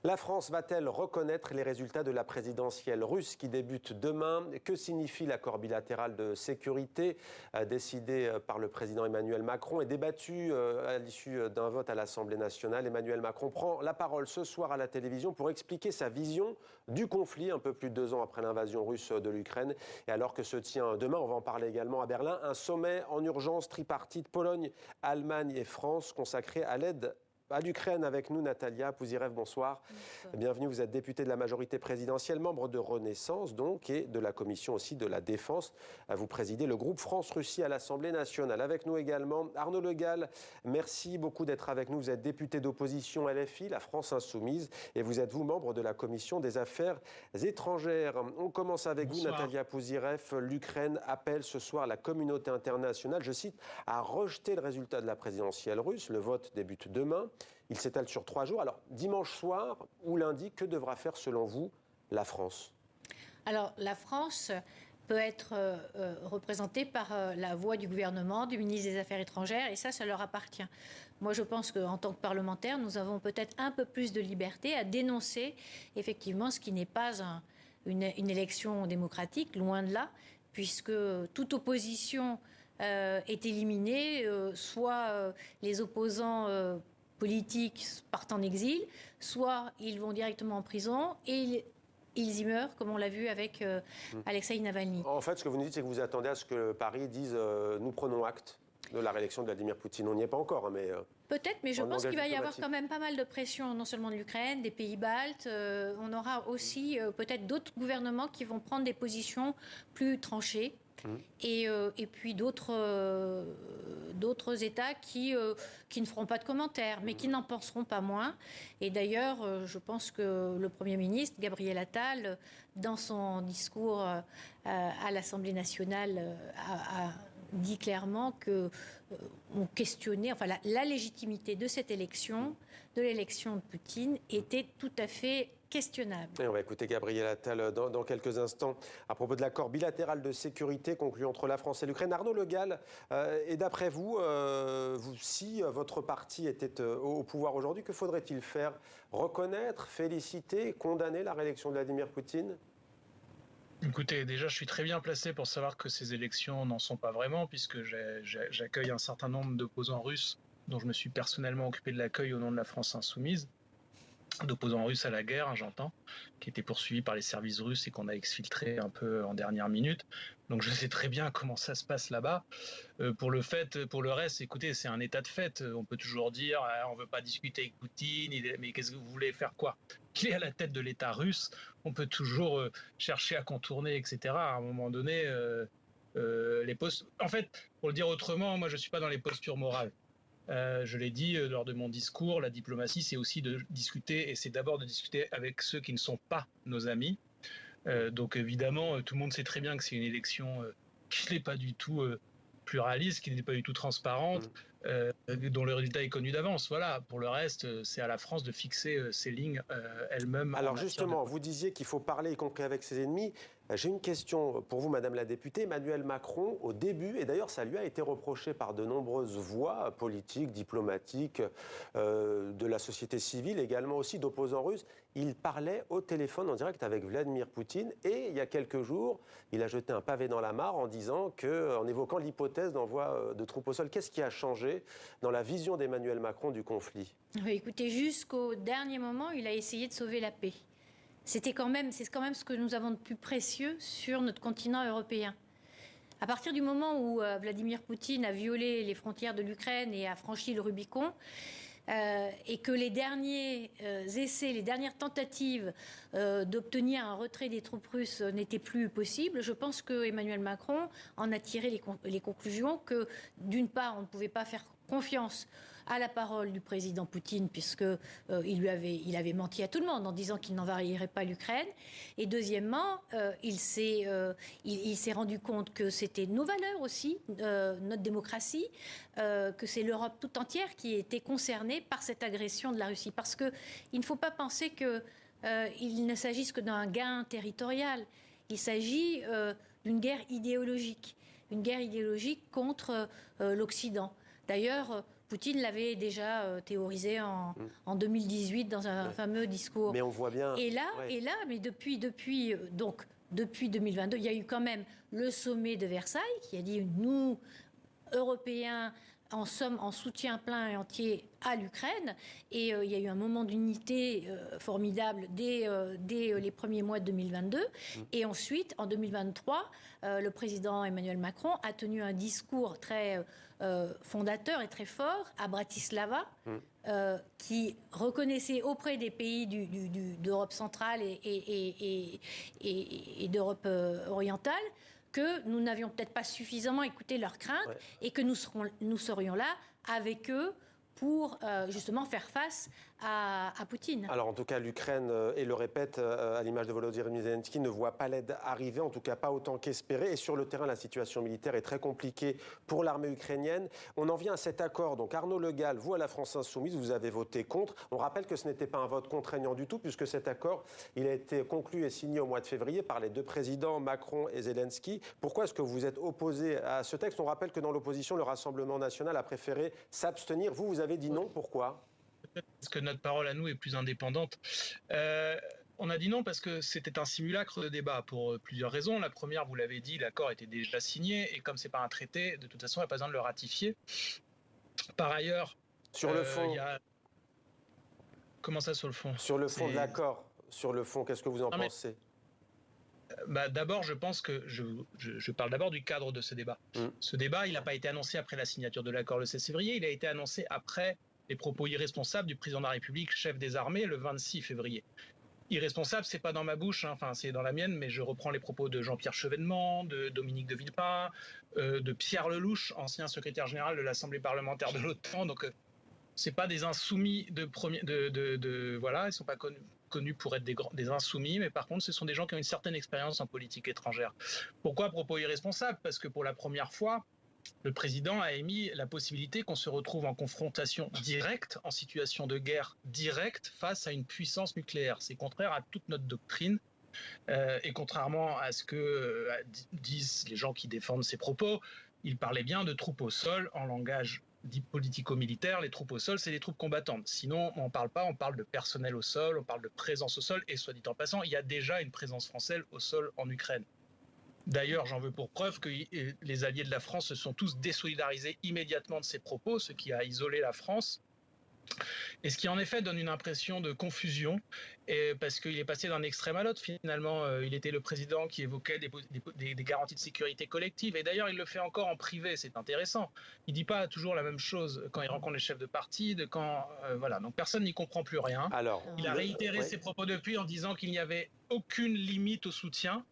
La France va-t-elle reconnaître les résultats de la présidentielle russe qui débute demain? Que signifie l'accord bilatéral de sécurité décidé par le président Emmanuel Macron et débattu à l'issue d'un vote à l'Assemblée nationale? Emmanuel Macron prend la parole ce soir à la télévision pour expliquer sa vision du conflit un peu plus de 2 ans après l'invasion russe de l'Ukraine. Et alors que se tient demain, on va en parler également à Berlin, un sommet en urgence tripartite Pologne, Allemagne et France consacré à l'aide à l'Ukraine. Avec nous, Natalia Pouzyrev, bonsoir. Bienvenue, vous êtes députée de la majorité présidentielle, membre de Renaissance donc, et de la commission aussi de la Défense. Vous présidez le groupe France-Russie à l'Assemblée nationale. Avec nous également, Arnaud Le Gall, merci beaucoup d'être avec nous. Vous êtes député d'opposition LFI, la France Insoumise, et vous êtes, vous, membre de la commission des affaires étrangères. On commence avec vous, Natalia Pouzyrev. L'Ukraine appelle ce soir la communauté internationale, je cite, à rejeter le résultat de la présidentielle russe. Le vote débute demain. Il s'étale sur 3 jours. Alors, dimanche soir ou lundi, que devra faire, selon vous, la France? Alors, la France peut être représentée par la voix du gouvernement, du ministre des Affaires étrangères, et ça leur appartient. Moi, je pense qu'en tant que parlementaire, nous avons peut-être un peu plus de liberté à dénoncer, effectivement, ce qui n'est pas une élection démocratique, loin de là, puisque toute opposition est éliminée, soit les opposants politiques partent en exil, soit ils vont directement en prison et ils y meurent, comme on l'a vu avec Alexeï Navalny. En fait, ce que vous nous dites, c'est que vous attendez à ce que Paris dise nous prenons acte de la réélection de Vladimir Poutine. On n'y est pas encore, mais... Peut-être, mais je pense qu'il va y avoir quand même pas mal de pression, non seulement de l'Ukraine, des pays baltes. On aura aussi peut-être d'autres gouvernements qui vont prendre des positions plus tranchées. Et puis d'autres États qui ne feront pas de commentaires, mais qui n'en penseront pas moins. Et d'ailleurs, je pense que le Premier ministre, Gabriel Attal, dans son discours à l'Assemblée nationale, a dit clairement qu'on questionnait, enfin la légitimité de cette élection, de l'élection de Poutine, était tout à fait questionnable. Et on va écouter Gabriel Attal dans quelques instants à propos de l'accord bilatéral de sécurité conclu entre la France et l'Ukraine. Arnaud Le Gall, et d'après vous, si votre parti était au pouvoir aujourd'hui, que faudrait-il faire? Reconnaître, féliciter, condamner la réélection de Vladimir Poutine? Écoutez, déjà, je suis très bien placé pour savoir que ces élections n'en sont pas vraiment, puisque j'accueille un certain nombre d'opposants russes dont je me suis personnellement occupé de l'accueil au nom de la France Insoumise, d'opposants russes à la guerre, j'entends, qui étaient poursuivis par les services russes et qu'on a exfiltrés un peu en dernière minute. Donc je sais très bien comment ça se passe là-bas. Pour le reste, écoutez, c'est un état de fait. On peut toujours dire, on ne veut pas discuter avec Poutine, mais qu'est-ce que vous voulez faire quoi? Qu'il est à la tête de l'État russe, on peut toujours chercher à contourner, etc. À un moment donné, en fait, pour le dire autrement, moi je ne suis pas dans les postures morales. Je l'ai dit lors de mon discours, la diplomatie, c'est aussi de discuter, et c'est d'abord de discuter avec ceux qui ne sont pas nos amis. Donc évidemment, tout le monde sait très bien que c'est une élection qui n'est pas du tout pluraliste, qui n'est pas du tout transparente, dont le résultat est connu d'avance. Voilà. Pour le reste, c'est à la France de fixer ses lignes elle-même. Alors justement, vous disiez qu'il faut parler y compris avec ses ennemis. J'ai une question pour vous, Madame la députée. Emmanuel Macron, au début, et d'ailleurs ça lui a été reproché par de nombreuses voix politiques, diplomatiques, de la société civile, également aussi d'opposants russes, il parlait au téléphone en direct avec Vladimir Poutine, et il y a quelques jours, il a jeté un pavé dans la mare en disant en évoquant l'hypothèse d'envoi de troupes au sol. Qu'est-ce qui a changé dans la vision d'Emmanuel Macron du conflit? Écoutez, jusqu'au dernier moment, il a essayé de sauver la paix. C'est quand même ce que nous avons de plus précieux sur notre continent européen. À partir du moment où Vladimir Poutine a violé les frontières de l'Ukraine et a franchi le Rubicon, et que les derniers essais, les dernières tentatives d'obtenir un retrait des troupes russes n'étaient plus possibles, je pense que Emmanuel Macron en a tiré les conclusions que, d'une part, on ne pouvait pas faire confiance à la parole du président Poutine, puisqu'il avait menti à tout le monde en disant qu'il n'envahirait pas l'Ukraine. Et deuxièmement, il s'est rendu compte que c'était nos valeurs aussi, notre démocratie, que c'est l'Europe tout entière qui était concernée par cette agression de la Russie. Parce qu'il ne faut pas penser qu'il ne s'agisse que d'un gain territorial. Il s'agit d'une guerre idéologique contre l'Occident. D'ailleurs, Poutine l'avait déjà théorisé en 2018 dans un fameux discours. Mais on voit bien. Et là, mais depuis 2022, il y a eu quand même le sommet de Versailles qui a dit nous, Européens, en somme en soutien plein et entier à l'Ukraine. Et il y a eu un moment d'unité formidable dès les premiers mois de 2022. Et ensuite, en 2023, le président Emmanuel Macron a tenu un discours très fondateur et très fort à Bratislava, qui reconnaissait auprès des pays d'Europe centrale et d'Europe orientale que nous n'avions peut-être pas suffisamment écouté leurs craintes et que nous serions là avec eux pour justement faire face à Poutine. Alors en tout cas, l'Ukraine, et le répète à l'image de Volodymyr Zelensky, ne voit pas l'aide arriver, en tout cas pas autant qu'espéré. Et sur le terrain, la situation militaire est très compliquée pour l'armée ukrainienne. On en vient à cet accord. Donc Arnaud Le Gall, vous à la France Insoumise, vous avez voté contre. On rappelle que ce n'était pas un vote contraignant du tout, puisque cet accord, il a été conclu et signé au mois de février par les deux présidents, Macron et Zelensky. Pourquoi est-ce que vous êtes opposé à ce texte? On rappelle que dans l'opposition, le Rassemblement national a préféré s'abstenir. Vous avez dit non. Pourquoi? Parce que notre parole à nous est plus indépendante. On a dit non parce que c'était un simulacre de débat pour plusieurs raisons. La première, vous l'avez dit, l'accord était déjà signé et comme c'est pas un traité, de toute façon, il n'y a pas besoin de le ratifier. Par ailleurs, sur le fond, comment ça sur le fond? Sur le fond de l'accord, sur le fond, qu'est-ce que vous en pensez? D'abord, je pense que je parle d'abord du cadre de ce débat. Ce débat, il n'a pas été annoncé après la signature de l'accord le 16 février, il a été annoncé après les propos irresponsables du président de la République, chef des armées, le 26 février. Irresponsable, c'est pas dans ma bouche, enfin c'est dans la mienne, mais je reprends les propos de Jean-Pierre Chevènement, de Dominique de Villepin, de Pierre Lelouch, ancien secrétaire général de l'Assemblée parlementaire de l'OTAN. Donc c'est pas des insoumis voilà, ils sont pas connus pour être des insoumis, mais par contre ce sont des gens qui ont une certaine expérience en politique étrangère. Pourquoi propos irresponsables? Parce que pour la première fois, le président a émis la possibilité qu'on se retrouve en confrontation directe, en situation de guerre directe face à une puissance nucléaire. C'est contraire à toute notre doctrine. Et contrairement à ce que disent les gens qui défendent ces propos, il parlait bien de troupes au sol en langage dit politico-militaire. Les troupes au sol, c'est des troupes combattantes. Sinon, on n'en parle pas, on parle de personnel au sol, on parle de présence au sol. Et soit dit en passant, il y a déjà une présence française au sol en Ukraine. D'ailleurs, j'en veux pour preuve que les alliés de la France se sont tous désolidarisés immédiatement de ces propos, ce qui a isolé la France. Et ce qui en effet donne une impression de confusion, parce qu'il est passé d'un extrême à l'autre. Finalement, il était le président qui évoquait des garanties de sécurité collective. Et d'ailleurs, il le fait encore en privé, c'est intéressant. Il ne dit pas toujours la même chose quand il rencontre les chefs de parti, voilà. Donc personne n'y comprend plus rien. Il a réitéré ses propos depuis en disant qu'il n'y avait aucune limite au soutien.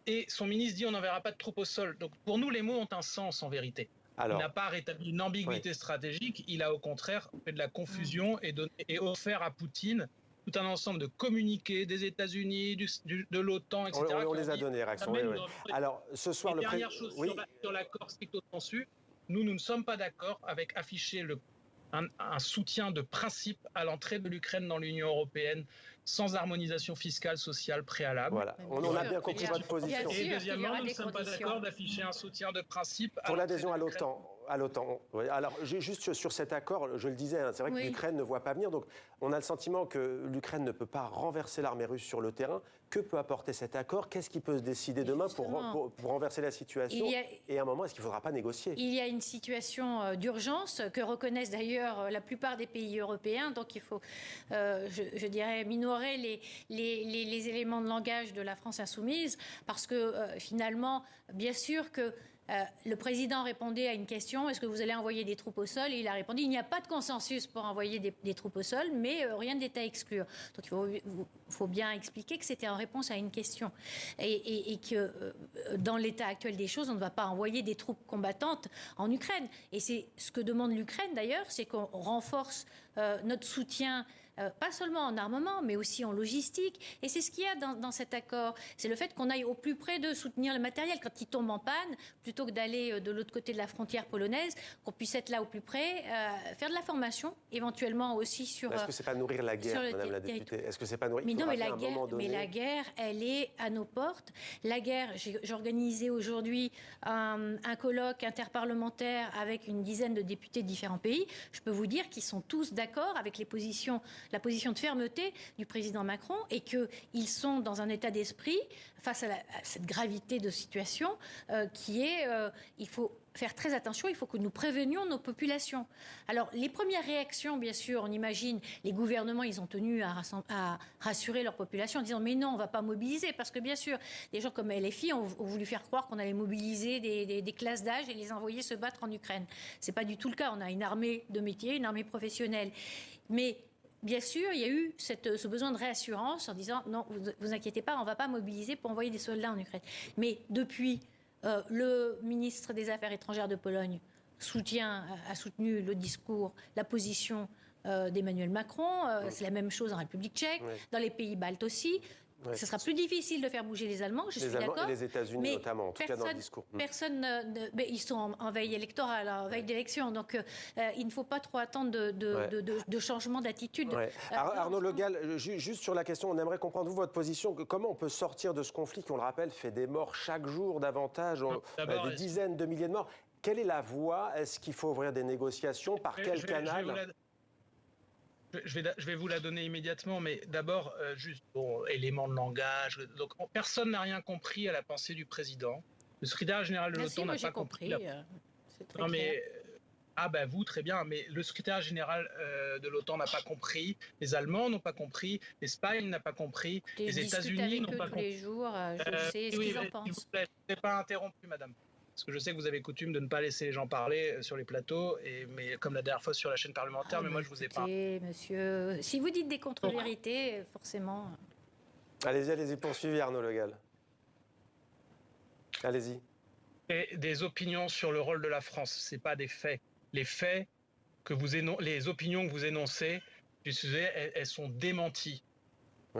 Et son ministre dit on n'enverra pas de troupes au sol. Donc pour nous, les mots ont un sens en vérité. Il n'a pas rétabli une ambiguïté stratégique, il a au contraire fait de la confusion et offert à Poutine tout un ensemble de communiqués des États-Unis, de l'OTAN, etc. On les a donnés, réaction. Alors ce soir, dernière chose sur l'accord stricto sensu, nous ne sommes pas d'accord avec afficher un soutien de principe à l'entrée de l'Ukraine dans l'Union européenne sans harmonisation fiscale, sociale préalable. Voilà, on a bien compris votre position. Et deuxièmement, nous ne sommes pas d'accord d'afficher un soutien de principe pour l'adhésion à l'OTAN. Oui. Alors, juste sur cet accord, je le disais, c'est vrai que l'Ukraine ne voit pas venir. Donc, on a le sentiment que l'Ukraine ne peut pas renverser l'armée russe sur le terrain. Que peut apporter cet accord? Qu'est-ce qui peut se décider demain pour renverser la situation? Et à un moment, est-ce qu'il ne faudra pas négocier? Il y a une situation d'urgence que reconnaissent d'ailleurs la plupart des pays européens. Donc, il faut, je dirais, minorer les éléments de langage de la France insoumise. Parce que finalement, bien sûr que le président répondait à une question, est-ce que vous allez envoyer des troupes au sol? Et il a répondu, il n'y a pas de consensus pour envoyer des troupes au sol, mais rien n'est à exclure. Donc il faut bien expliquer que c'était en réponse à une question. Et que dans l'état actuel des choses, on ne va pas envoyer des troupes combattantes en Ukraine. Et c'est ce que demande l'Ukraine d'ailleurs, c'est qu'on renforce notre soutien pas seulement en armement, mais aussi en logistique. Et c'est ce qu'il y a dans cet accord. C'est le fait qu'on aille au plus près de soutenir le matériel. Quand il tombe en panne, plutôt que d'aller de l'autre côté de la frontière polonaise, qu'on puisse être là au plus près, faire de la formation, éventuellement aussi sur... Est-ce que c'est pas nourrir la guerre, Madame la députée? Est-ce que c'est pas nourrir... Mais non, mais la guerre, elle est à nos portes. La guerre, j'ai organisé aujourd'hui un colloque interparlementaire avec une dizaine de députés de différents pays. Je peux vous dire qu'ils sont tous d'accord avec la position de fermeté du président Macron et qu'ils sont dans un état d'esprit face à cette gravité de situation qui est, il faut faire très attention, il faut que nous prévenions nos populations. Alors, les premières réactions, bien sûr, on imagine, les gouvernements, ils ont tenu à rassurer leur population en disant « mais non, on ne va pas mobiliser », parce que bien sûr, des gens comme LFI ont voulu faire croire qu'on allait mobiliser des classes d'âge et les envoyer se battre en Ukraine. Ce n'est pas du tout le cas. On a une armée de métier, une armée professionnelle. Mais bien sûr, il y a eu ce besoin de réassurance en disant « non, vous inquiétez pas, on ne va pas mobiliser pour envoyer des soldats en Ukraine ». Mais depuis... le ministre des Affaires étrangères de Pologne a soutenu le discours, la position d'Emmanuel Macron. C'est la même chose en République tchèque, dans les pays baltes aussi. Ce sera plus difficile de faire bouger les Allemands, je suis d'accord. Et les États-Unis notamment, en tout cas dans le discours. Ils sont en veille électorale, en veille d'élection, donc il ne faut pas trop attendre de changement d'attitude. Arnaud Le Gall, juste sur la question, on aimerait comprendre, vous, votre position. Comment on peut sortir de ce conflit qui, on le rappelle, fait des morts chaque jour davantage, des dizaines de milliers de morts. Quelle est la voie? Est-ce qu'il faut ouvrir des négociations? Par quel canal? Je vais vous la donner immédiatement, mais d'abord, juste élément de langage. Donc, personne n'a rien compris à la pensée du président. Le secrétaire général de l'OTAN n'a pas compris. Non, mais vous, très bien, mais le secrétaire général de l'OTAN n'a pas compris, les Allemands n'ont pas compris, l'Espagne n'a pas compris, les États-Unis n'ont pas compris. Tous les jours, je sais ce qu'ils en pensent. S'il vous plaît, je n'ai pas interrompu, madame. Parce que je sais que vous avez coutume de ne pas laisser les gens parler sur les plateaux, mais comme la dernière fois sur la chaîne parlementaire, mais moi je vous ai pas. Monsieur, si vous dites des contre-vérités, forcément. Allez-y, poursuivez Arnaud Le Gall. Allez-y. Des opinions sur le rôle de la France, c'est pas des faits. Les faits les opinions que vous énoncez, elles sont démenties.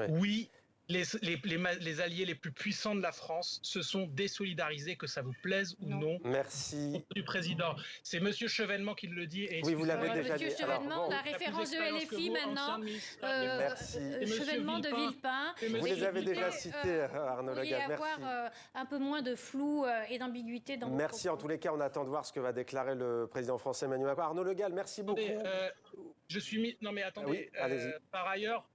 Oui. Les alliés les plus puissants de la France se sont désolidarisés, que ça vous plaise ou non. Merci. Du président. C'est M. Chevènement qui le dit. Et oui, vous l'avez déjà dit. M. Chevènement, la référence de LFI maintenant. Merci. Chevènement de Villepin. Vous les avez déjà cités, Arnaud Le Gall. Merci. Avoir un peu moins de flou et d'ambiguïté dans Merci. En tous les cas, on attend de voir ce que va déclarer le président français Emmanuel Macron. Arnaud Le Gall, merci beaucoup. Je suis mis... Non mais attendez. Oui, allez-y. Par ailleurs,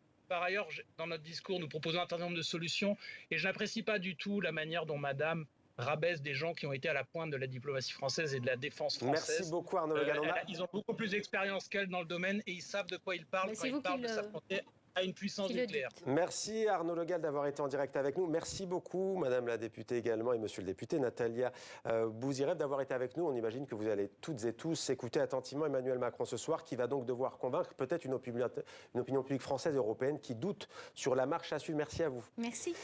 dans notre discours, nous proposons un certain nombre de solutions et je n'apprécie pas du tout la manière dont Madame rabaisse des gens qui ont été à la pointe de la diplomatie française et de la défense française. Merci beaucoup Arnaud Le Gall. Ils ont beaucoup plus d'expérience qu'elle dans le domaine et ils savent de quoi ils parlent quand ils parlent de s'affronter à une puissance nucléaire. Merci Arnaud Le Gall d'avoir été en direct avec nous. Merci beaucoup Madame la députée également et Monsieur le député Natalia Bouzirev d'avoir été avec nous. On imagine que vous allez toutes et tous écouter attentivement Emmanuel Macron ce soir qui va donc devoir convaincre peut-être une opinion publique française et européenne qui doute sur la marche à suivre. Merci à vous. Merci.